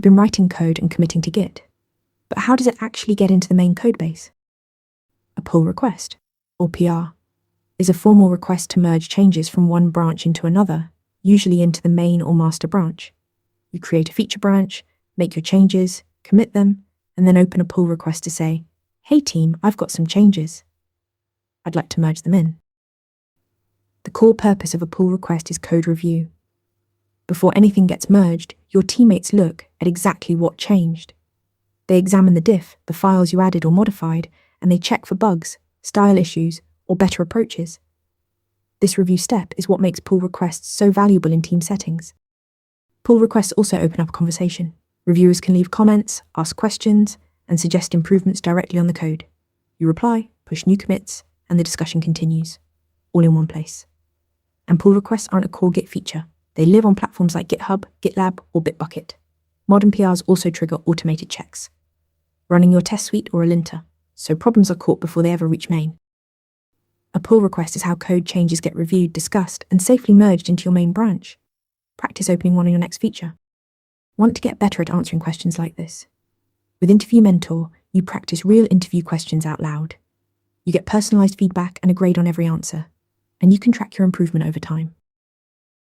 been writing code and committing to Git. But how does it actually get into the main codebase? A pull request, or PR, is a formal request to merge changes from one branch into another, usually into the main or master branch. You create a feature branch, make your changes, commit them, and then open a pull request to say, "Hey team, I've got some changes. I'd like to merge them in." The core purpose of a pull request is code review. Before anything gets merged, your teammates look at exactly what changed. They examine the diff, the files you added or modified, and they check for bugs, style issues, or better approaches. This review step is what makes pull requests so valuable in team settings. Pull requests also open up a conversation. Reviewers can leave comments, ask questions, and suggest improvements directly on the code. You reply, push new commits, and the discussion continues, all in one place. And pull requests aren't a core Git feature. They live on platforms like GitHub, GitLab, or Bitbucket. Modern PRs also trigger automated checks, running your test suite or a linter, so problems are caught before they ever reach main. A pull request is how code changes get reviewed, discussed, and safely merged into your main branch. Practice opening one on your next feature. Want to get better at answering questions like this? With Interview Mentor, you practice real interview questions out loud. You get personalized feedback and a grade on every answer, and you can track your improvement over time.